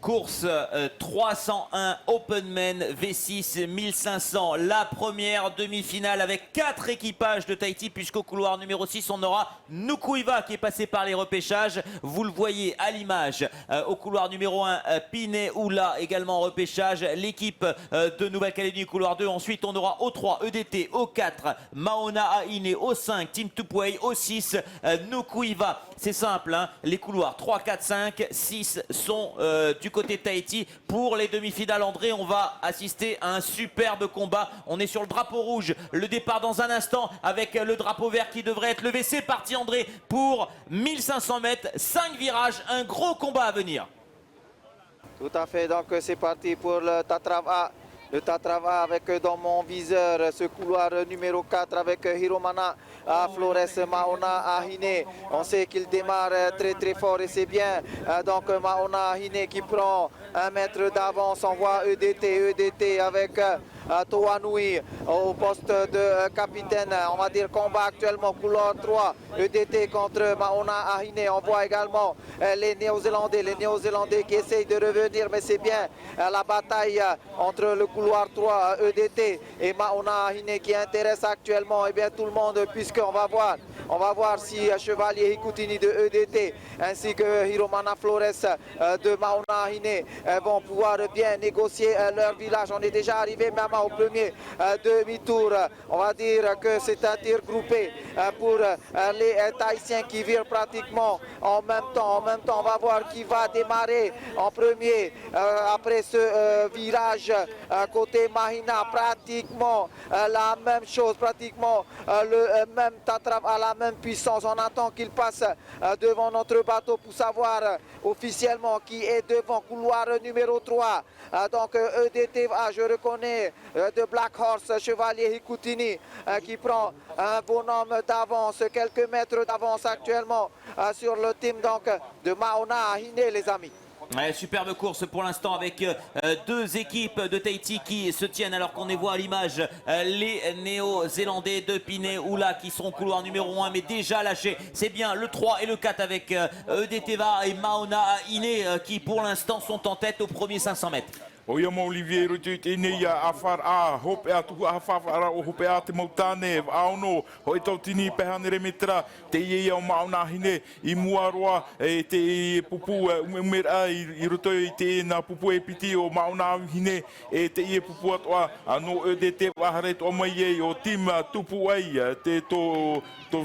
Course 301 Openman V6 1500, la première demi-finale avec 4 équipages de Tahiti, puisqu'au couloir numéro 6 on aura Nukuiva qui est passé par les repêchages. Vous le voyez à l'image. Au couloir numéro 1 Pine Oula également en repêchage. L'équipe de Nouvelle-Calédonie couloir 2. Ensuite on aura au 3 EDT, au 4 Maona Aine, au 5 Team Tupoué, au 6 Nukuiva. C'est simple, hein, les couloirs 3, 4, 5, 6 sont du côté de Tahiti. Pour les demi-finales, André, on va assister à un superbe combat. On est sur le drapeau rouge. Le départ dans un instant avec le drapeau vert qui devrait être levé. C'est parti, André, pour 1500 mètres, 5 virages, un gros combat à venir. Tout à fait, donc c'est parti pour le Tatrava. Le Tatrava avec dans mon viseur ce couloir numéro 4 avec Hiromana Flores Maona Ahine. On sait qu'il démarre très fort et c'est bien. Donc Maona Ahine qui prend 1 mètre d'avance. On voit EDT avec Toanui au poste de capitaine. On va dire combat actuellement couloir 3. EDT contre Maona Ahine. On voit également les Néo-Zélandais qui essayent de revenir, mais c'est bien la bataille entre le couloir 3 EDT et Maona Ahine qui intéresse actuellement et bien tout le monde, puisqu'on va voir si Chevalier Hikoutini de EDT ainsi que Hiromana Flores de Maona Ahine vont pouvoir bien négocier leur village. On est déjà arrivé même au premier demi-tour. On va dire que c'est un tir groupé pour les Tahitiens qui virent pratiquement en même temps. On va voir qui va démarrer en premier après ce virage côté Mahina. Pratiquement la même chose, pratiquement le même Tatrava à la même puissance. On attend qu'il passe devant notre bateau pour savoir officiellement qui est devant. Couloir numéro 3. Donc EDT, je reconnais de Black Horse, Chevalier Hikoutini qui prend un bonhomme d'avance, quelques mètres d'avance actuellement sur le team donc de Maona Ahine, les amis. Ouais, superbe course pour l'instant avec 2 équipes de Tahiti qui se tiennent alors qu'on les voit à l'image. Les Néo-Zélandais de Pine Oula qui sont couloir numéro 1 mais déjà lâchés. C'est bien le 3 et le 4 avec EDTVA et Maona Aine qui pour l'instant sont en tête au premier 500 mètres. Oia mo Olivier rutu te nei a far a hope a tu a fafara o hope a te mautane a ono ho to tini pehanere metra te ia o Maona Ahine I muaroa e te pupu umera I ruto I te na pupu e piti o Maona Ahine e te ia pupu atoa ano de te wahare to mai e o tim tupu ai te to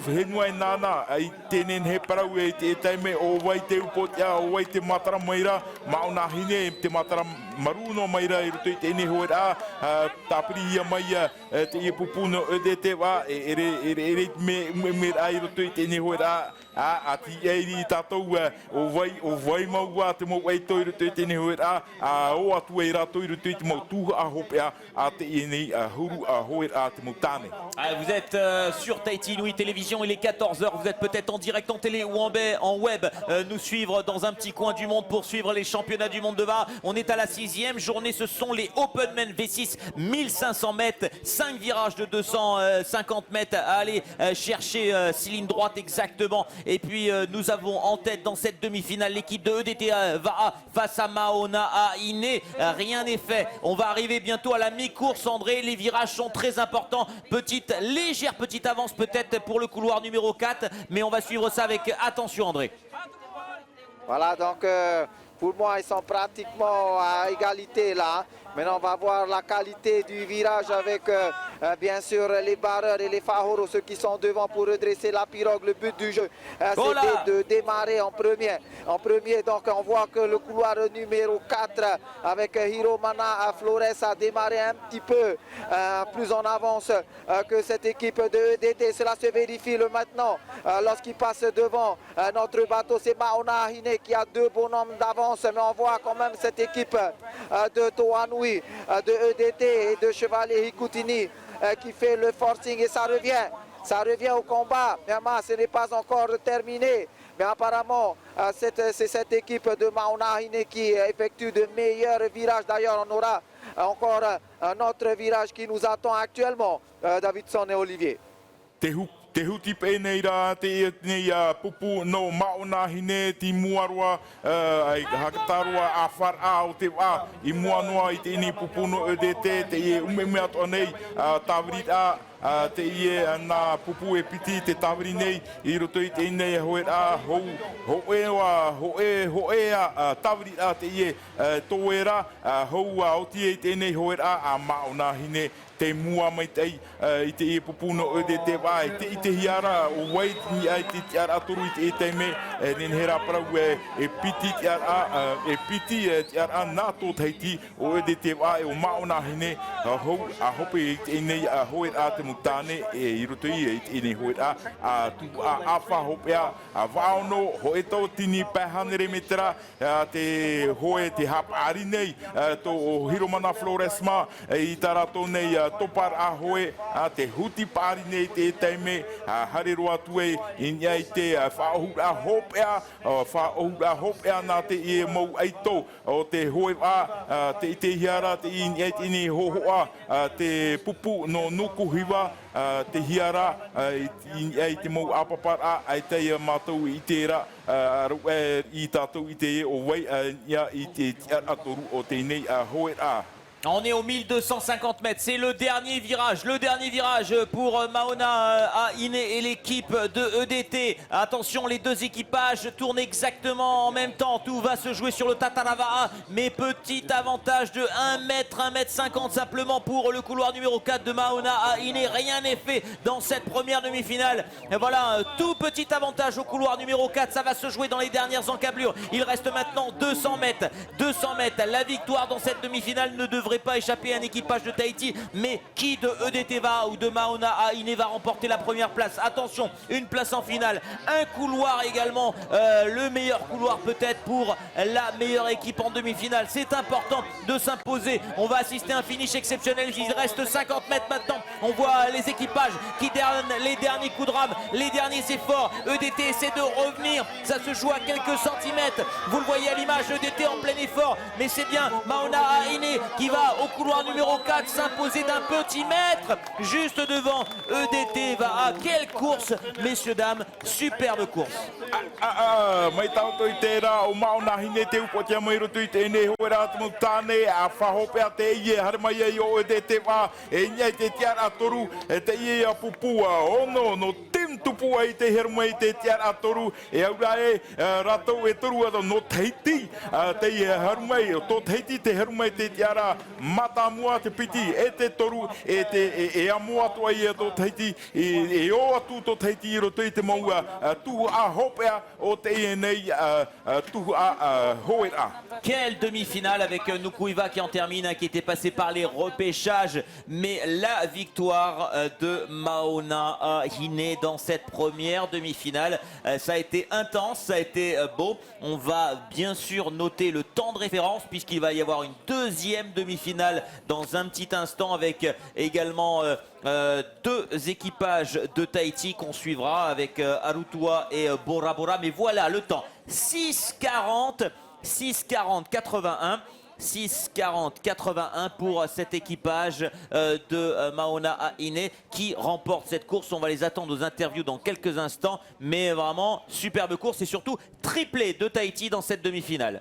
henua nana ai te nen he parau e te taime o wai te upotia o wai te matara maira Maona Ahine te matara maruno maira I ruto I te ne hoera tapiri ia mai te ia pupuno de te wa ere me ai ruto I te ne hoera a ti ei tatou o vai mau te mo ai toi ruto I te ne hoera o atu e rato I ruto I te mo tu a hope a te nei huru a hoera te mo tane. Vous êtes sur Tahiti Nui Télévision, il est 14h, vous êtes peut-être en direct en télé ou en web, nous suivre dans un petit coin du monde pour suivre les championnats du monde de VA. On est à la 6e journée, ce sont les Openman V6 1500 mètres, 5 virages de 250 mètres à aller chercher 6 lignes droites exactement. Et puis nous avons en tête dans cette demi-finale l'équipe de EDT VA face à Maona Aine. Rien n'est fait, on va arriver bientôt à la mi-course André, les virages sont très importants, légère petite avance peut-être pour le couloir numéro 4, mais on va suivre ça avec attention André. Voilà donc pour moi ils sont pratiquement à égalité là. Maintenant on va voir la qualité du virage avec bien sûr les barreurs et les fahoros, ceux qui sont devant pour redresser la pirogue. Le but du jeu c'était de démarrer en premier. Donc on voit que le couloir numéro 4 avec Hiromana Flores a démarré un petit peu plus en avance que cette équipe de EDT. Cela se vérifie maintenant lorsqu'il passe devant notre bateau. C'est Maona Ahine qui a 2 bonhommes d'avance, mais on voit quand même cette équipe de Toanui, de EDT et de Chevalier Hikoutini qui fait le forcing et ça revient au combat. Mais ce n'est pas encore terminé. Mais apparemment, c'est cette équipe de Maona Ahine qui effectue de meilleurs virages. D'ailleurs, on aura encore un autre virage qui nous attend actuellement, Davidson et Olivier. te huti pēnei rā, te nei pupu no maona hine, ti muarua, ai hakatarua a whara o te wā, I mua noa I te ini pupu no EDT, te e ume ato nei, tāwiri a, te ie nā pupu e piti te tāwiri nei, I roto I te inei hoe rā, hoe a tāwiri a te ie tōe rā, hou a oti e te inei hoe rā, a maona hine, te mua mai tei I te e pupuno o te wai I te hiara o wai ni ai te tiara atoru I te e teime nen hera parau e piti tiara e piti tiara nā tō teiti o te wai o maona hine hou a hope I te nei a hoe a te mutane I roto I te nei hoe a tu a awha hope a waono ho e tō tini pēhanere metera te hoe te hapari nei tō Hiromana Floresma I tarato nei topar a hoe a te huti pari nei te teime hare roa tue I ai te whaohura hopea whaohura hopea nā te e mau aito o te hoe wā te I te hiara te I ai te ni hohoa te pupu no nuku hiwa te hiara I ai te mau apapara ai te mātou I tērā I tātou I te e o wai I te atoru o te nei hoe a. On est au 1250 mètres, c'est le dernier virage pour Maona Ahine et l'équipe de EDT. Attention, les deux équipages tournent exactement en même temps, tout va se jouer sur le Tatarava, mais petit avantage de 1 mètre, 1 mètre 50 simplement pour le couloir numéro 4 de Maona Ahine. Rien n'est fait dans cette première demi-finale. Et voilà, un tout petit avantage au couloir numéro 4, ça va se jouer dans les dernières encablures. Il reste maintenant 200 mètres. 200 mètres, la victoire dans cette demi-finale ne devrait pas échapper à un équipage de Tahiti, mais qui de EDT va ou de Maona Ahine va remporter la première place? Attention, une place en finale, un couloir également, le meilleur couloir peut-être pour la meilleure équipe en demi-finale. C'est important de s'imposer. On va assister à un finish exceptionnel. Il reste 50 mètres maintenant. On voit les équipages qui donnent les derniers coups de rame, les derniers efforts. EDT essaie de revenir. Ça se joue à quelques centimètres. Vous le voyez à l'image, EDT en plein effort, mais c'est bien Maona Ahine qui va au couloir numéro 4 s'imposer d'un petit mètre juste devant EDT. Va à quelle course, messieurs dames, superbe course. Mai tau toi tērā o Maona Ahine te upotia mai roto I te ene hoe rā te mutane a whahope a te ie hare mai ai o EDT wā e niai te tiara atoru te ie a pupua ono no tim tupua I te heru mai te tiara atoru e aura e ratou e toru ato no Tahiti te ie haru mai o tō Tahiti te heru mai te tiara mata mua te piti e te toru e te e amua tua I tō Tahiti e o atu tō Tahiti I roto I te maua tu a hopea o te ie nei tu a hoera. Quelle demi-finale avec Nukuiva qui en termine, qui était passé par les repêchages, mais la victoire de Maona Ahine dans cette première demi-finale, ça a été intense, ça a été beau. On va bien sûr noter le temps de référence puisqu'il va y avoir une deuxième demi-finale dans un petit instant avec également deux équipages de Tahiti qu'on suivra avec Arutua et Bora Bora. Mais voilà le temps, 6:40, 6:40-81. 6:40-81 pour cet équipage de Maona Ahine qui remporte cette course. On va les attendre aux interviews dans quelques instants, mais vraiment superbe course et surtout triplé de Tahiti dans cette demi-finale.